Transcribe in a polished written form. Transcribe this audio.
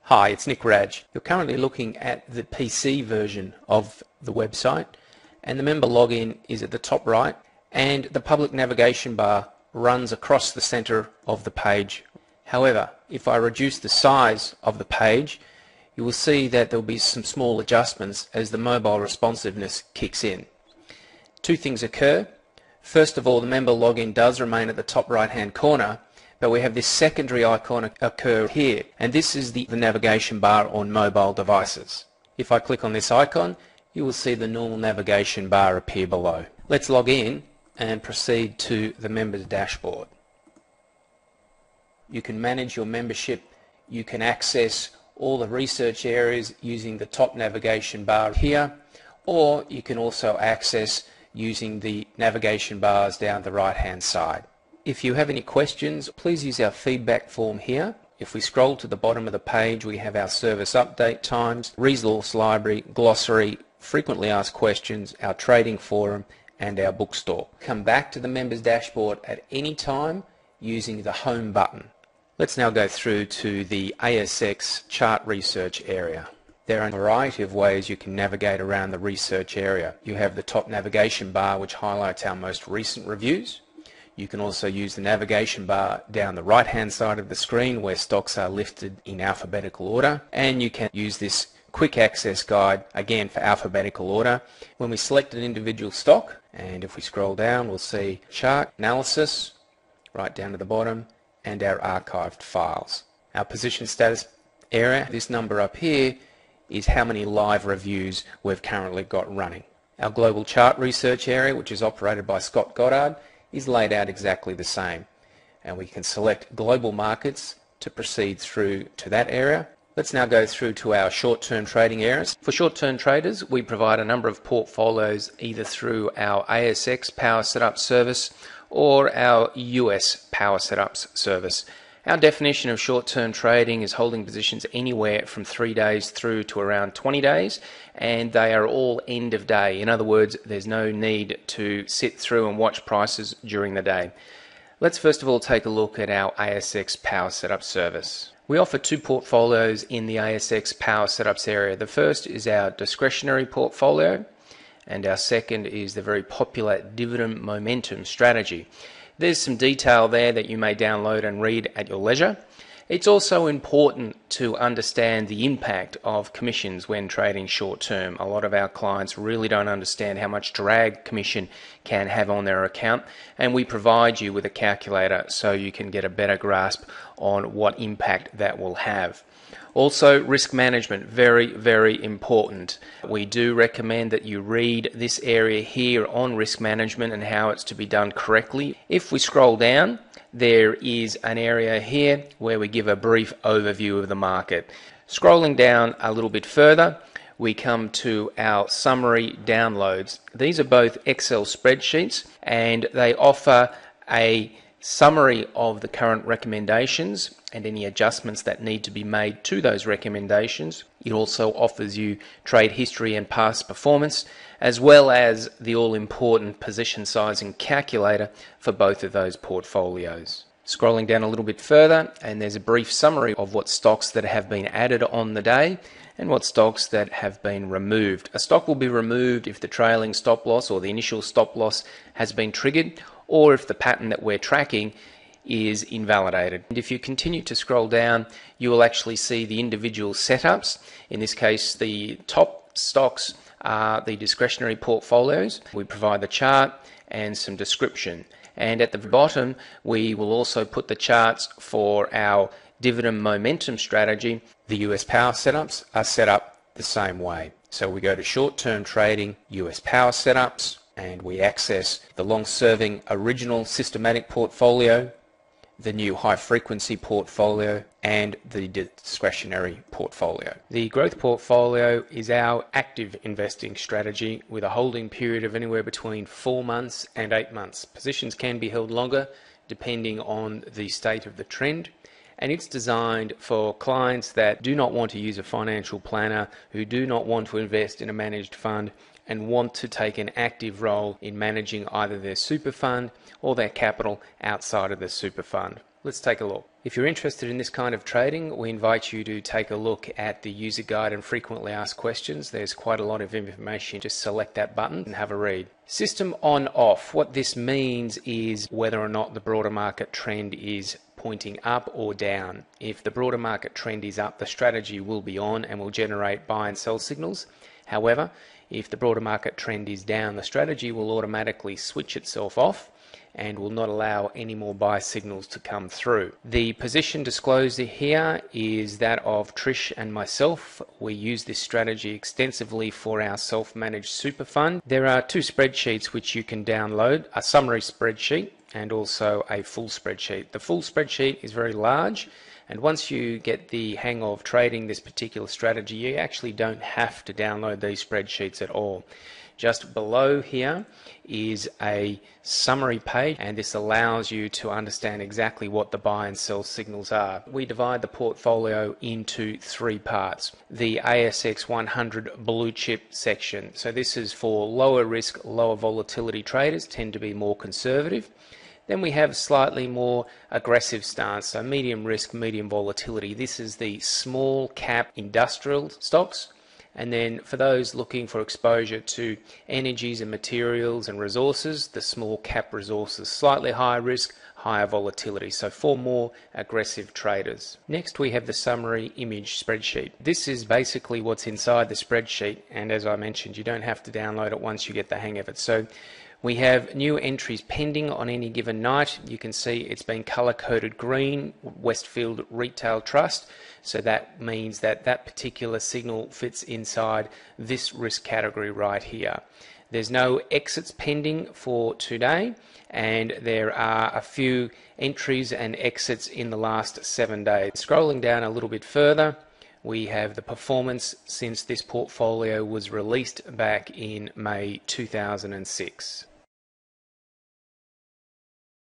Hi, it's Nick Radge. You're currently looking at the PC version of the website, and the member login is at the top right, and the public navigation bar runs across the center of the page. However, if I reduce the size of the page, you will see that there will be some small adjustments as the mobile responsiveness kicks in. Two things occur. First of all, the member login does remain at the top right hand corner, but we have this secondary icon occur here, and this is the navigation bar on mobile devices. If I click on this icon, you will see the normal navigation bar appear below. Let's log in and proceed to the members dashboard. You can manage your membership, you can access all the research areas using the top navigation bar here, or you can also access using the navigation bars down the right hand side. If you have any questions, please use our feedback form here. If we scroll to the bottom of the page, we have our service update times, resource library, glossary, frequently asked questions, our trading forum, and our bookstore. Come back to the members dashboard at any time using the home button. Let's now go through to the ASX Chart Research area. There are a variety of ways you can navigate around the research area. You have the top navigation bar, which highlights our most recent reviews. You can also use the navigation bar down the right hand side of the screen where stocks are listed in alphabetical order, and you can use this quick access guide again for alphabetical order. When we select an individual stock, and if we scroll down, we'll see chart analysis right down to the bottom and our archived files. Our position status area, this number up here, is how many live reviews we've currently got running. Our global chart research area, which is operated by Scott Goddard, is laid out exactly the same, and we can select global markets to proceed through to that area. Let's now go through to our short-term trading areas. For short-term traders, we provide a number of portfolios either through our ASX Power Setup service or our US Power Setups service. Our definition of short-term trading is holding positions anywhere from 3 days through to around 20 days, and they are all end of day. In other words, there's no need to sit through and watch prices during the day. Let's first of all take a look at our ASX Power Setup service. We offer two portfolios in the ASX Power Setups area. The first is our discretionary portfolio, and our second is the very popular dividend momentum strategy. There's some detail there that you may download and read at your leisure. It's also important to understand the impact of commissions when trading short term. A lot of our clients really don't understand how much drag commission can have on their account, and we provide you with a calculator so you can get a better grasp on what impact that will have. Also, risk management, very, very important. We do recommend that you read this area here on risk management and how it's to be done correctly. If we scroll down, there is an area here where we give a brief overview of the market. Scrolling down a little bit further, we come to our summary downloads. These are both Excel spreadsheets, and they offer a summary of the current recommendations and any adjustments that need to be made to those recommendations. It also offers you trade history and past performance, as well as the all-important position sizing calculator for both of those portfolios. Scrolling down a little bit further, and there's a brief summary of what stocks that have been added on the day and what stocks that have been removed. A stock will be removed if the trailing stop loss or the initial stop loss has been triggered, or if the pattern that we're tracking is invalidated. And if you continue to scroll down, you will actually see the individual setups. In this case, the top stocks are the discretionary portfolios. We provide the chart and some description. And at the bottom, we will also put the charts for our dividend momentum strategy. The US power setups are set up the same way. So we go to short-term trading, US power setups, and we access the long-serving original systematic portfolio, the new high-frequency portfolio, and the discretionary portfolio. The growth portfolio is our active investing strategy with a holding period of anywhere between 4 months and 8 months. Positions can be held longer depending on the state of the trend, and it's designed for clients that do not want to use a financial planner, who do not want to invest in a managed fund, and want to take an active role in managing either their super fund or their capital outside of the super fund. Let's take a look. If you're interested in this kind of trading, we invite you to take a look at the user guide and frequently asked questions. There's quite a lot of information. Just select that button and have a read. System on off. What this means is whether or not the broader market trend is pointing up or down. If the broader market trend is up, the strategy will be on and will generate buy and sell signals. However, if the broader market trend is down, the strategy will automatically switch itself off and will not allow any more buy signals to come through. The position disclosure here is that of Trish and myself. We use this strategy extensively for our self-managed super fund. There are two spreadsheets which you can download, a summary spreadsheet and also a full spreadsheet. The full spreadsheet is very large, and once you get the hang of trading this particular strategy, you actually don't have to download these spreadsheets at all. Just below here is a summary page, and this allows you to understand exactly what the buy and sell signals are. We divide the portfolio into three parts. The ASX 100 blue chip section. So this is for lower risk, lower volatility traders, tend to be more conservative. Then we have slightly more aggressive stance, so medium risk, medium volatility. This is the small cap industrial stocks. And then for those looking for exposure to energies and materials and resources, the small cap resources, slightly higher risk, higher volatility, so for more aggressive traders. Next we have the summary image spreadsheet. This is basically what's inside the spreadsheet, and as I mentioned, you don't have to download it once you get the hang of it. So we have new entries pending on any given night. You can see it's been color-coded green, Westfield Retail Trust. So that means that that particular signal fits inside this risk category right here. There's no exits pending for today, and there are a few entries and exits in the last 7 days. Scrolling down a little bit further, we have the performance since this portfolio was released back in May 2006.